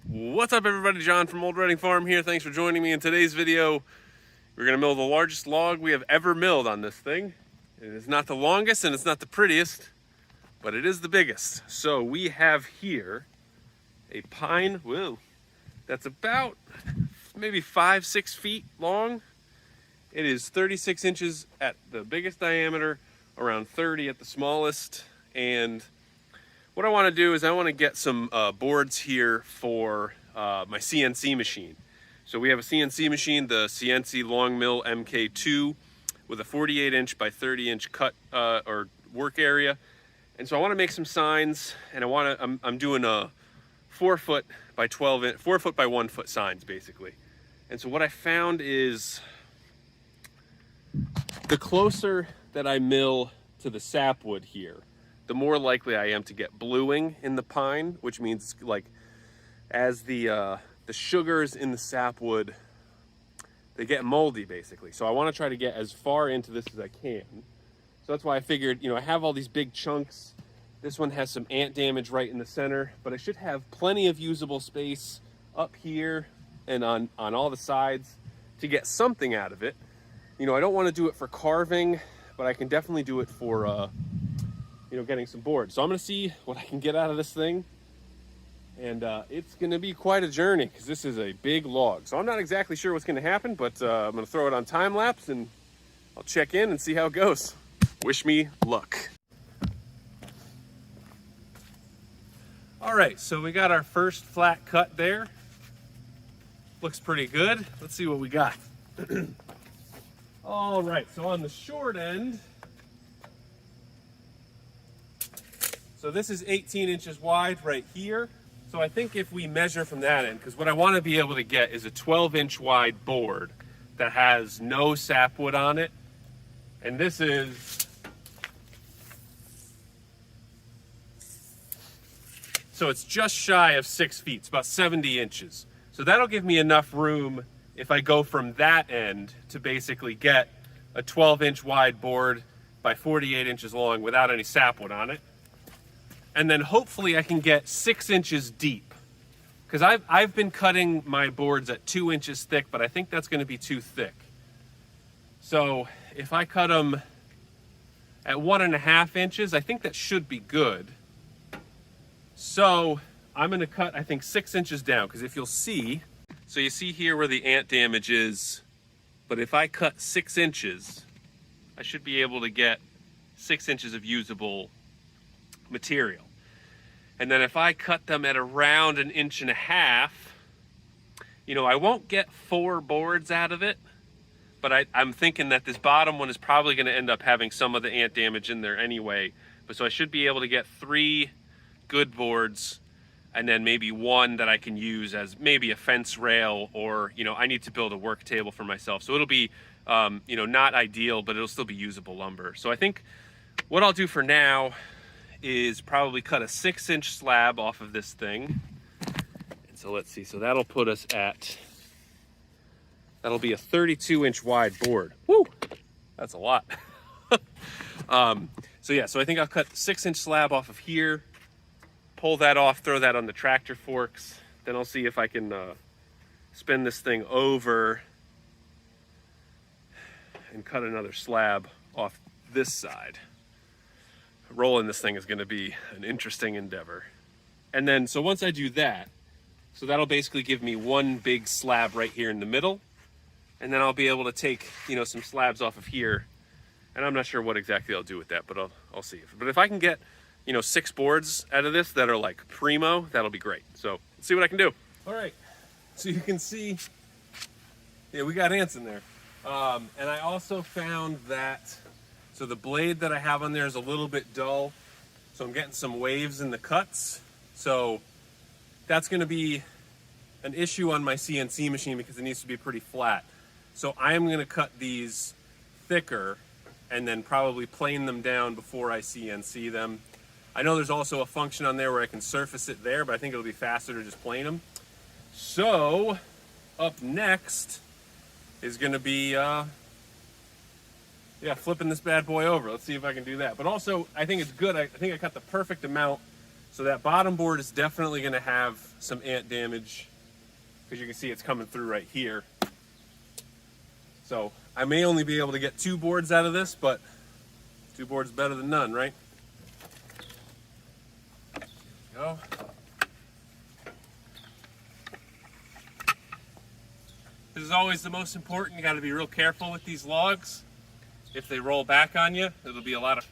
What's up, everybody? John from Old Reading Farm here. Thanks for joining me in today's video. We're going to mill the largest log we have ever milled on this thing. It is not the longest and it's not the prettiest, but it is the biggest. So we have here a pine, whoa, that's about maybe 5-6 feet long. It is 36 inches at the biggest diameter, around 30 at the smallest, and what I want to do is I want to get some boards here for my CNC machine. So we have a CNC machine, the CNC Long Mill MK2, with a 48-inch by 30-inch cut or work area. And so I want to make some signs, and I'm doing a 4 foot by 12 inch, 4 foot by 1 foot signs basically. And so what I found is the closer that I mill to the sapwood here, the more likely I am to get bluing in the pine, which means like as the sugars in the sapwood, they get moldy basically. So I want to try to get as far into this as I can. So that's why I figured, I have all these big chunks. This one has some ant damage right in the center, but I should have plenty of usable space up here and on all the sides to get something out of it. I don't want to do it for carving, but I can definitely do it for getting some boards. So I'm gonna see what I can get out of this thing, and it's gonna be quite a journey because this is a big log. So I'm not exactly sure what's gonna happen, but I'm gonna throw it on time lapse and I'll check in and see how it goes. Wish me luck. All right, so we got our first flat cut there. Looks pretty good. Let's see what we got. All right, so on the short end, so this is 18 inches wide right here. So I think if we measure from that end, because what I want to be able to get is a 12-inch wide board that has no sapwood on it. And this is, so it's just shy of 6 feet. It's about 70 inches. So that'll give me enough room if I go from that end to basically get a 12-inch wide board by 48 inches long without any sapwood on it. And then hopefully I can get 6 inches deep, because I've been cutting my boards at 2 inches thick, but I think that's going to be too thick. So if I cut them at 1.5 inches, I think that should be good. So I'm going to cut, I think, 6 inches down, because if you'll see, so you see here where the ant damage is, but if I cut 6 inches, I should be able to get 6 inches of usable material. And then if I cut them at around 1.5 inches, I won't get 4 boards out of it, but I'm thinking that this bottom one is probably going to end up having some of the ant damage in there anyway. But so I should be able to get 3 good boards, and then maybe 1 that I can use as maybe a fence rail, or I need to build a work table for myself. So it'll be not ideal, but it'll still be usable lumber. So I think what I'll do for now is probably cut a 6-inch slab off of this thing. And so let's see, so that'll put us at, that'll be a 32-inch wide board. Woo, that's a lot. So I think I'll cut 6-inch slab off of here, pull that off, throw that on the tractor forks. Then I'll see if I can spin this thing over and cut another slab off this side. Rolling this thing is going to be an interesting endeavor. And then, so once I do that, so that'll basically give me 1 big slab right here in the middle. And then I'll be able to take, some slabs off of here. And I'm not sure what exactly I'll do with that, but I'll see. But if I can get, 6 boards out of this that are like primo, that'll be great. So let's see what I can do. All right, so you can see, we got ants in there. And I also found that, so the blade that I have on there is a little bit dull. So I'm getting some waves in the cuts. So that's going to be an issue on my CNC machine because it needs to be pretty flat. So I am going to cut these thicker and then probably plane them down before I CNC them. I know there's also a function on there where I can surface it there, but I think it'll be faster to just plane them. So up next is going to be flipping this bad boy over. Let's see if I can do that. But also, I think it's good. I think I cut the perfect amount So that bottom board is definitely going to have some ant damage, because you can see it's coming through right here. So I may only be able to get 2 boards out of this, but 2 boards better than none, right? There we go. This is always the most important. You got to be real careful with these logs. If they roll back on you, it'll be a lot of...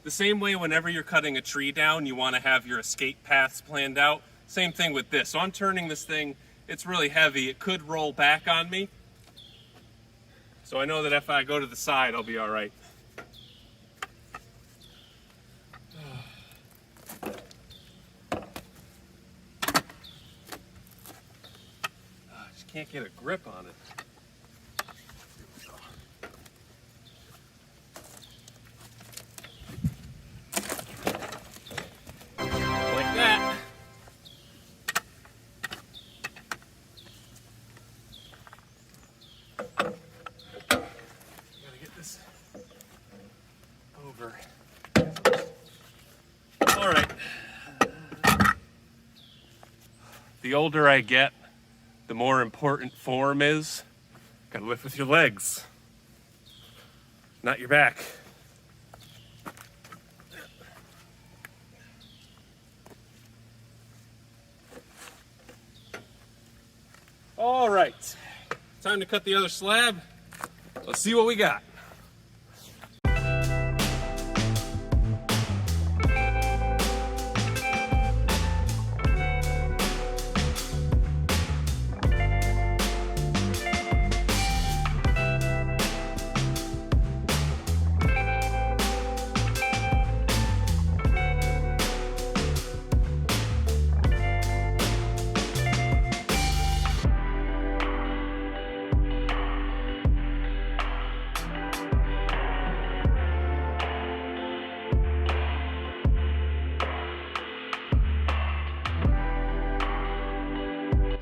The same way whenever you're cutting a tree down, you want to have your escape paths planned out. Same thing with this. So I'm turning this thing, it's really heavy. It could roll back on me. So I know that if I go to the side, I'll be all right. I just can't get a grip on it. All right. The older I get, the more important form is. Gotta lift with your legs, not your back. All right, time to cut the other slab. Let's see what we got.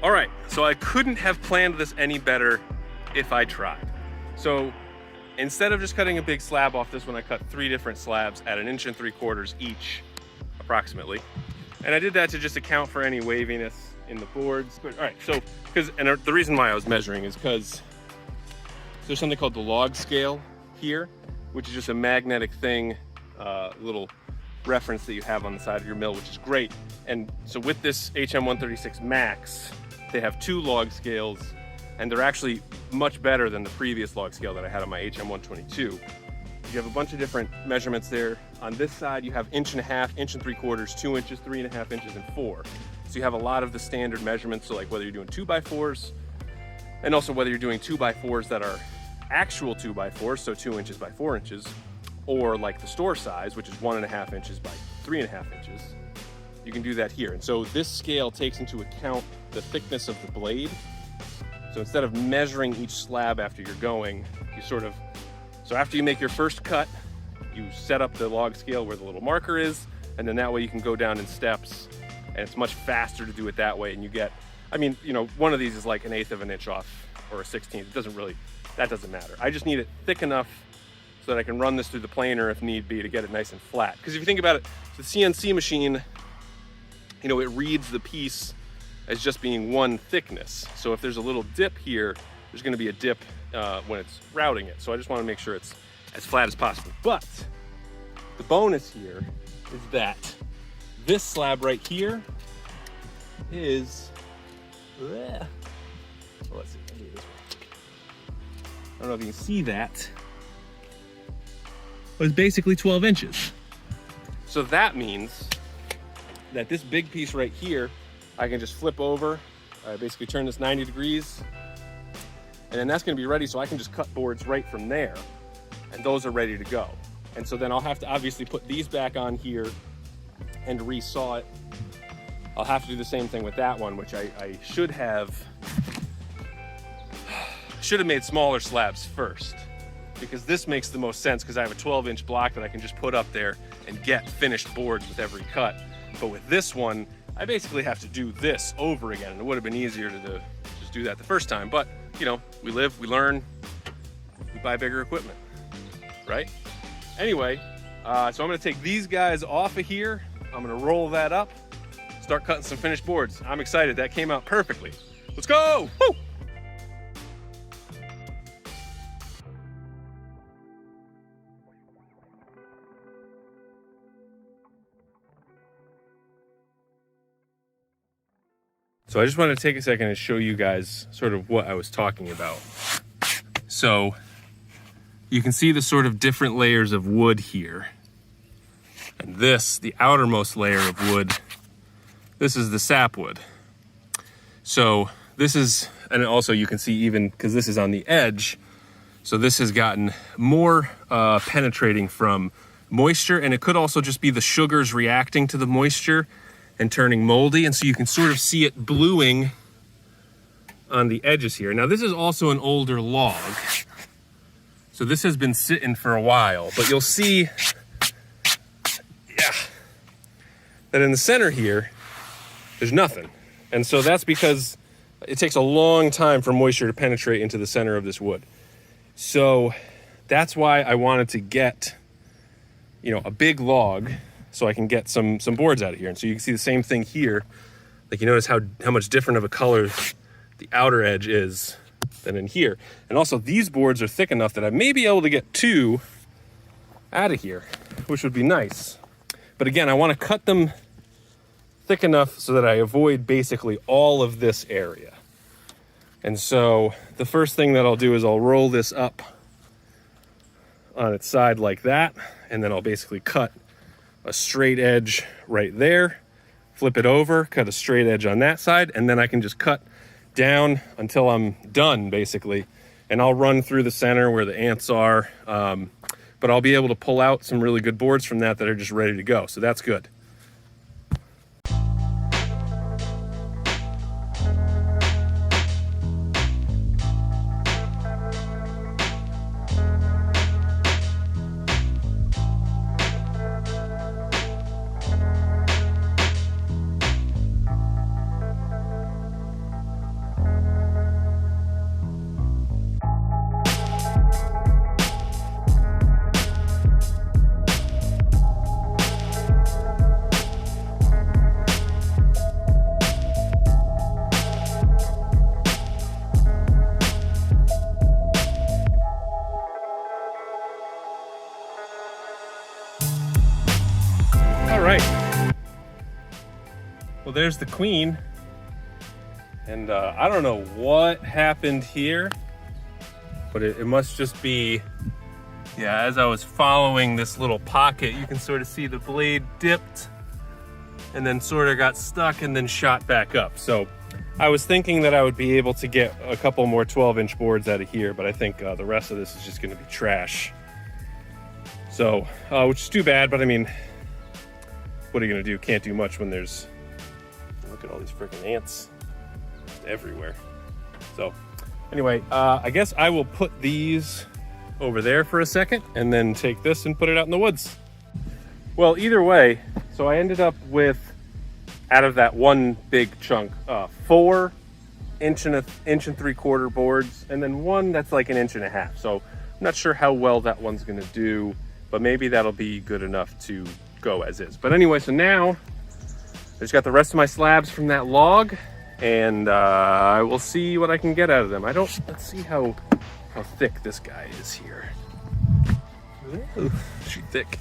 All right, so I couldn't have planned this any better if I tried. So instead of just cutting a big slab off this one, I cut 3 different slabs at 1 3/4 each, approximately. And I did that to just account for any waviness in the boards. But, all right, so, the reason why I was measuring is because there's something called the log scale here, which is just a magnetic thing, little reference that you have on the side of your mill, which is great. And so with this HM136MAX, they have 2 log scales, and they're actually much better than the previous log scale that I had on my HM122. You have a bunch of different measurements there. On this side, you have 1.5 inches, 1 3/4, 2 inches, 3.5 inches, and 4. So you have a lot of the standard measurements. So like whether you're doing 2x4s, and also whether you're doing 2x4s that are actual 2x4s, so 2 inches by 4 inches, or like the store size, which is 1.5 inches by 3.5 inches. You can do that here. And so this scale takes into account the thickness of the blade. So instead of measuring each slab after you're going, you so after you make your first cut, you set up the log scale where the little marker is, and then that way you can go down in steps, and it's much faster to do it that way. And you get, I mean, you know, one of these is like 1/8 of an inch off, or a 1/16. That doesn't matter. I just need it thick enough so that I can run this through the planer if need be to get it nice and flat. Because if you think about it, the CNC machine, you know, it reads the piece as just being one thickness. So if there's a little dip here, there's gonna be a dip when it's routing it. So I just wanna make sure it's as flat as possible. But the bonus here is that this slab right here is, well, let's see, I'll do it this way. I don't know if you can see that, but it's basically 12 inches. So that means that this big piece right here, I can just flip over. I basically turn this 90 degrees, and then that's gonna be ready, so I can just cut boards right from there, and those are ready to go. And so then I'll have to obviously put these back on here and resaw it. I'll have to do the same thing with that one, which I should have made smaller slabs first, because this makes the most sense, because I have a 12-inch block that I can just put up there and get finished boards with every cut. But with this one, I basically have to do this over again, and it would have been easier to just do that the first time. But, you know, we live, we learn, we buy bigger equipment, right? Anyway, so I'm gonna take these guys off of here, I'm gonna roll that up, start cutting some finished boards. I'm excited, that came out perfectly. Let's go! Woo! So I just want to take a second and show you guys sort of what I was talking about. So you can see the sort of different layers of wood here. And this, the outermost layer of wood, this is the sapwood. So this is, and also you can see even, because this is on the edge, so this has gotten more penetrating from moisture, and it could also just be the sugars reacting to the moisture and turning moldy, and so you can sort of see it bluing on the edges here. Now this is also an older log, so this has been sitting for a while, but you'll see, yeah, that in the center here, there's nothing. And so that's because it takes a long time for moisture to penetrate into the center of this wood. So that's why I wanted to get, you know, a big log so I can get some boards out of here. And so you can see the same thing here. Like, you notice how much different of a color the outer edge is than in here. And also these boards are thick enough that I may be able to get 2 out of here, which would be nice. But again, I want to cut them thick enough so that I avoid basically all of this area. And so the first thing that I'll do is I'll roll this up on its side like that, and then I'll basically cut a straight edge right there, flip it over, cut a straight edge on that side, and then I can just cut down until I'm done, basically. And I'll run through the center where the ants are, but I'll be able to pull out some really good boards from that are just ready to go, so that's good. Well, there's the queen, and I don't know what happened here, but it must just be, yeah, as I was following this little pocket, you can sort of see the blade dipped and then sort of got stuck and then shot back up. So I was thinking that I would be able to get a couple more 12-inch boards out of here, but I think the rest of this is just going to be trash. So, which is too bad, but I mean, what are you going to do? Can't do much when there's, look at all these freaking ants just everywhere. So anyway, I guess I will put these over there for a second and then take this and put it out in the woods. Well, either way, so I ended up with, out of that one big chunk, 4 1.3 inch boards, and then one that's like 1.5 inches. So I'm not sure how well that one's gonna do, but maybe that'll be good enough to go as is. But anyway, so now I just got the rest of my slabs from that log, and I will see what I can get out of them. Let's see how thick this guy is here. Ooh, she's thick.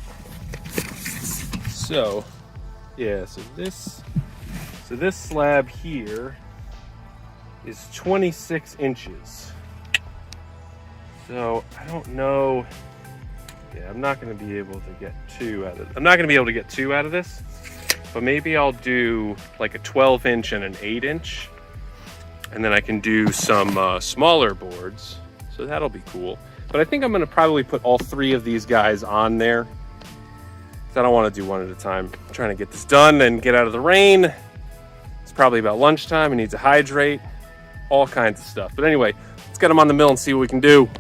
So yeah, so this slab here is 26 inches. So I don't know. Yeah, I'm not going to be able to get 2 out of it. I'm not going to be able to get 2 out of this, but maybe I'll do like a 12-inch and an 8-inch, and then I can do some smaller boards. So that'll be cool. But I think I'm going to probably put all 3 of these guys on there. I don't want to do one at a time. I'm trying to get this done and get out of the rain. It's probably about lunchtime. I need to hydrate, all kinds of stuff. But anyway, let's get them on the mill and see what we can do.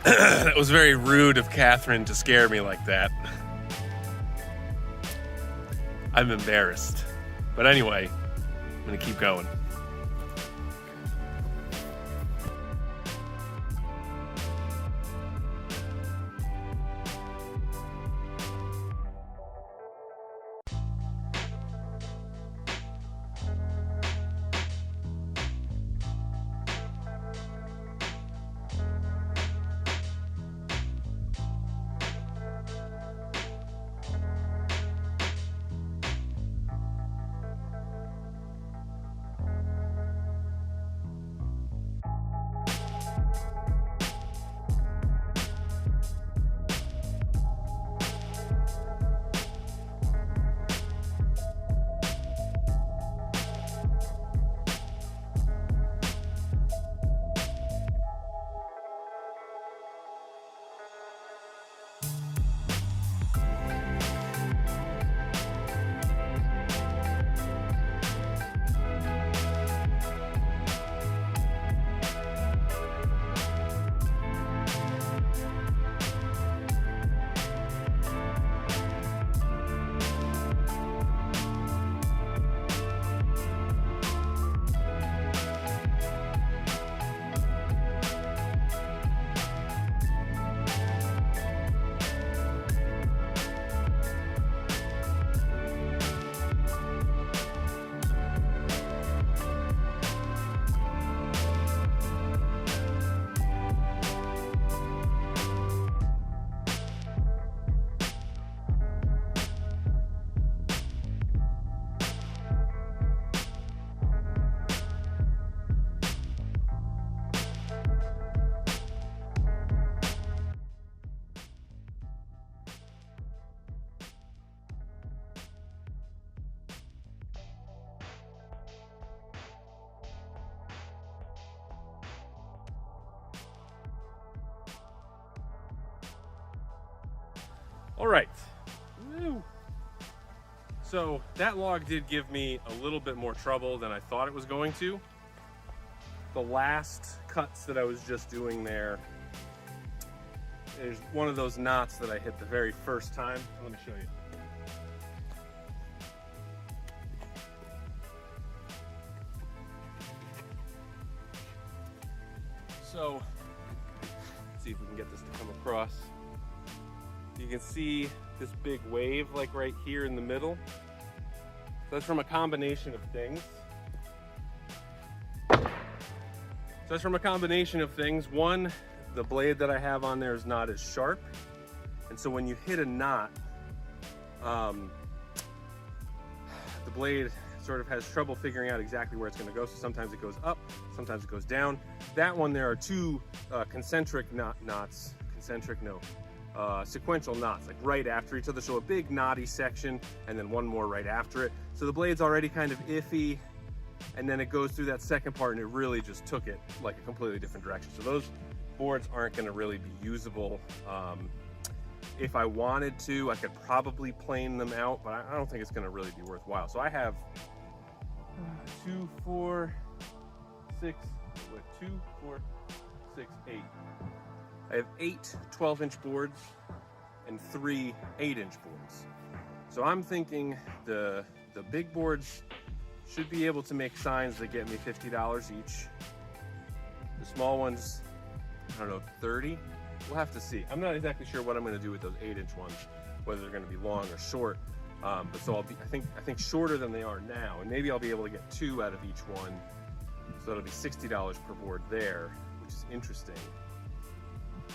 That was very rude of Catherine to scare me like that. I'm embarrassed. But anyway, I'm gonna keep going. All right. Woo. So that log did give me a little bit more trouble than I thought it was going to. The last cuts that I was just doing there, there's one of those knots that I hit the very first time. Let me show you. So, let's see if we can get this to come across. You can see this big wave like right here in the middle. So that's from a combination of things. One, the blade that I have on there is not as sharp. And so when you hit a knot, the blade sort of has trouble figuring out exactly where it's going to go. So sometimes it goes up, sometimes it goes down. That one, there are two sequential knots, like right after each other. So a big knotty section and then one more right after it. So the blade's already kind of iffy. And then it goes through that second part and it really just took it like a completely different direction. So those boards aren't going to really be usable. If I wanted to, I could probably plane them out, but I don't think it's going to really be worthwhile. So I have 8. I have 8 12-inch boards and 3 8-inch boards. So I'm thinking the big boards should be able to make signs that get me $50 each. The small ones, I don't know, 30? We'll have to see. I'm not exactly sure what I'm going to do with those 8-inch ones, whether they're going to be long or short. But so I think shorter than they are now, and maybe I'll be able to get 2 out of each one. So that'll be $60 per board there, which is interesting.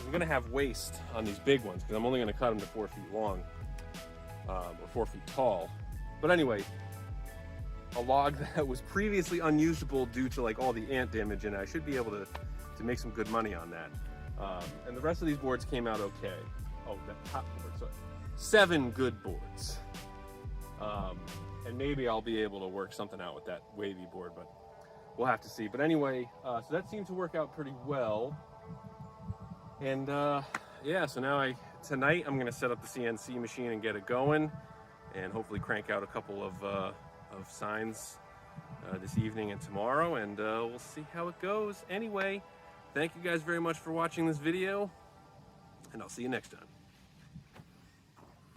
I'm going to have waste on these big ones because I'm only going to cut them to 4 feet long or 4 feet tall. But anyway, a log that was previously unusable due to like all the ant damage, and I should be able to make some good money on that. And the rest of these boards came out okay. Oh, that top board, sorry. 7 good boards. And maybe I'll be able to work something out with that wavy board, but we'll have to see. But anyway, so that seemed to work out pretty well. And yeah, so now tonight I'm gonna set up the CNC machine and get it going and hopefully crank out a couple of signs this evening and tomorrow, and we'll see how it goes. Anyway, thank you guys very much for watching this video. and I'll see you next time.